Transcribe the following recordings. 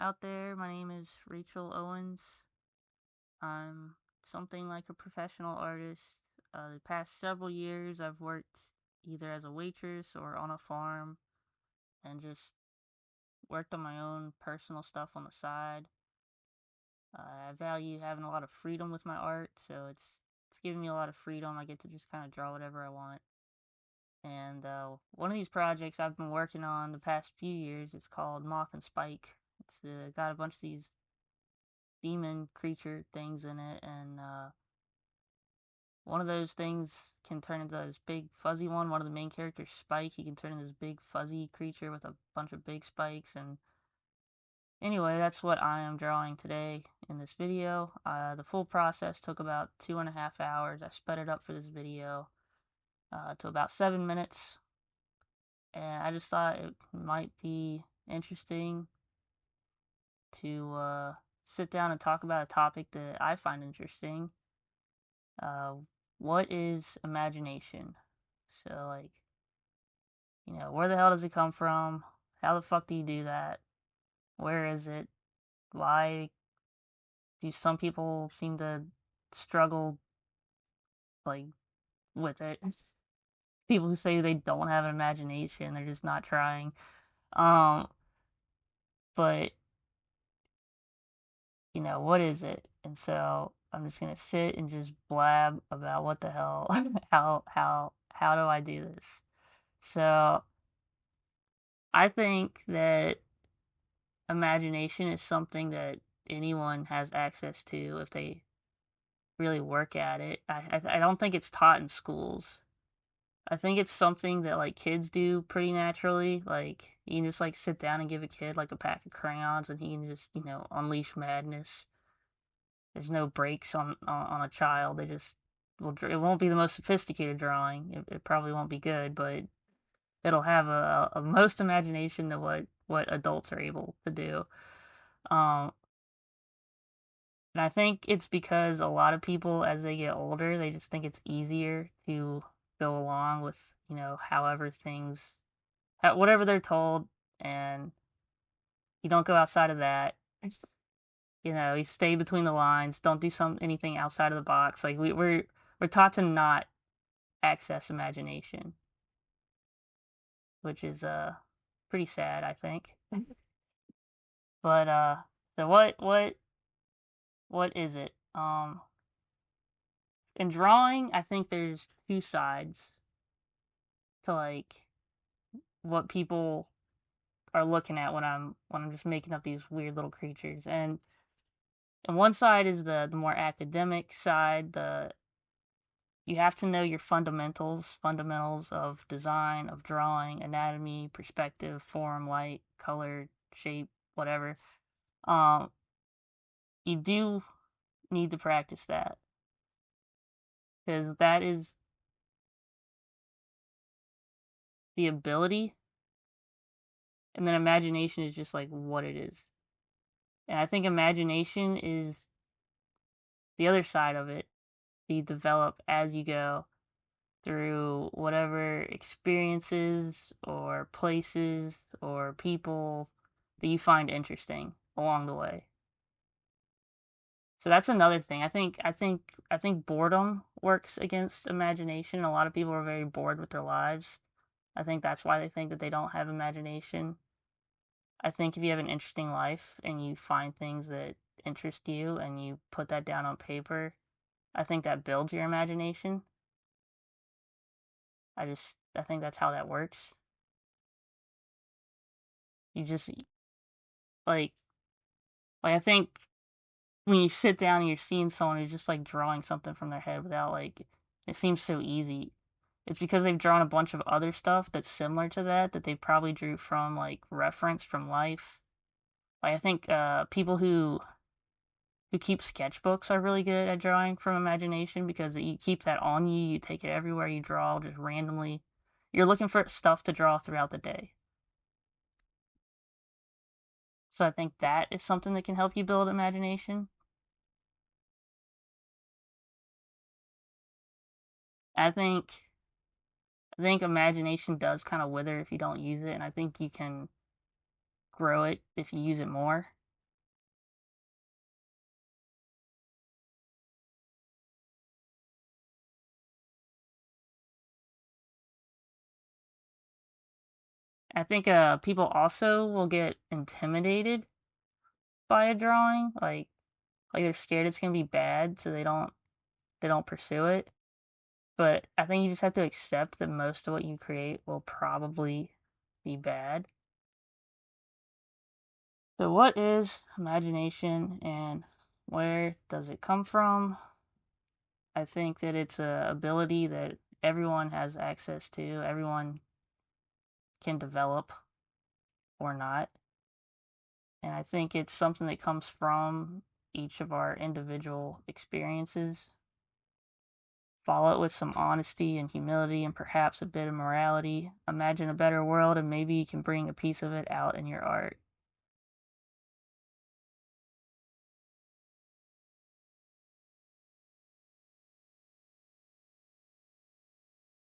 out there. My name is Rachel Owens. I'm something like a professional artist. The past several years, I've worked either as a waitress or on a farm and just worked on my own personal stuff on the side. I value having a lot of freedom with my art, so it's giving me a lot of freedom. I get to just kind of draw whatever I want. And one of these projects I've been working on the past few years, it's called Moth and Spike. It's got a bunch of these demon creature things in it, and one of those things can turn into this big fuzzy one. One of the main characters, Spike, he can turn into this big fuzzy creature with a bunch of big spikes. And anyway, that's what I am drawing today in this video. The full process took about 2.5 hours. I sped it up for this video to about 7 minutes, and I just thought it might be interesting to sit down and talk about a topic that I find interesting. Uh, what is imagination? So, like, where the hell does it come from? How the fuck do you do that? Where is it? Why do some people seem to struggle, like, with it? People who say they don't have an imagination, they're just not trying. Um, but what is it? And so I'm just gonna sit and just blab about what the hell, how do I do this? So I think that imagination is something that anyone has access to if they really work at it. I don't think it's taught in schools. I think it's something that like kids do pretty naturally. Like you can just like sit down and give a kid like a pack of crayons and he can just unleash madness. There's no breaks on a child. They just will. It won't be the most sophisticated drawing. It probably won't be good, but it'll have a most imagination than what adults are able to do. Um, and I think it's because a lot of people, as they get older, they just think it's easier to go along with however things, whatever they're told, and you don't go outside of that. You stay between the lines. Don't do anything outside of the box. Like we're taught to not access imagination, which is pretty sad, I think. But so what is it? In drawing, I think there's two sides to like what people are looking at when I'm just making up these weird little creatures. And one side is the more academic side, the you have to know your fundamentals of design, of drawing, anatomy, perspective, form, light, color, shape, whatever. Um, you do need to practice that because that is the ability, and then imagination is just like what it is. And I think imagination is the other side of it. You develop as you go through whatever experiences or places or people that you find interesting along the way. So that's another thing. I think boredom works against imagination. A lot of people are very bored with their lives. I think that's why they think that they don't have imagination. I think if you have an interesting life and you find things that interest you and you put that down on paper, I think that builds your imagination. I think that's how that works. You just like I think when you sit down and you're seeing someone who's just like drawing something from their head without like it seems so easy. It's because they've drawn a bunch of other stuff that's similar to that they probably drew from like reference from life. Like I think people who keep sketchbooks are really good at drawing from imagination because you keep that on you. You take it everywhere you draw, just randomly. You're looking for stuff to draw throughout the day. So I think that is something that can help you build imagination. I think I think imagination does kind of wither if you don't use it, and I think you can grow it if you use it more. I think people also will get intimidated by a drawing, like they're scared it's gonna be bad, so they don't pursue it. But I think you just have to accept that most of what you create will probably be bad. So, what is imagination and where does it come from? I think that it's a ability that everyone has access to, everyone can develop or not. And I think it's something that comes from each of our individual experiences. Follow it with some honesty and humility and perhaps a bit of morality. Imagine a better world and maybe you can bring a piece of it out in your art.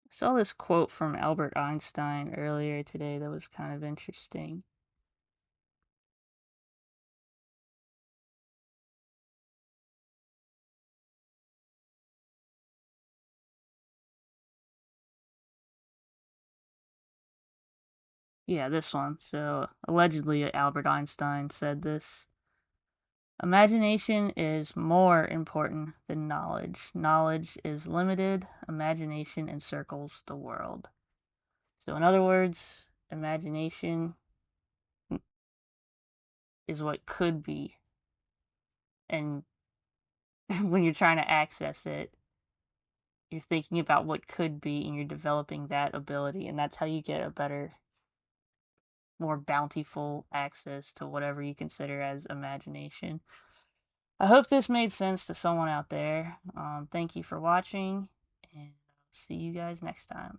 I saw this quote from Albert Einstein earlier today that was kind of interesting. Yeah, this one. So, allegedly, Albert Einstein said this: imagination is more important than knowledge. Knowledge is limited, imagination encircles the world. So, in other words, imagination is what could be. And when you're trying to access it, you're thinking about what could be and you're developing that ability. And that's how you get a better, more bountiful access to whatever you consider as imagination. I hope this made sense to someone out there. Thank you for watching, and I'll see you guys next time.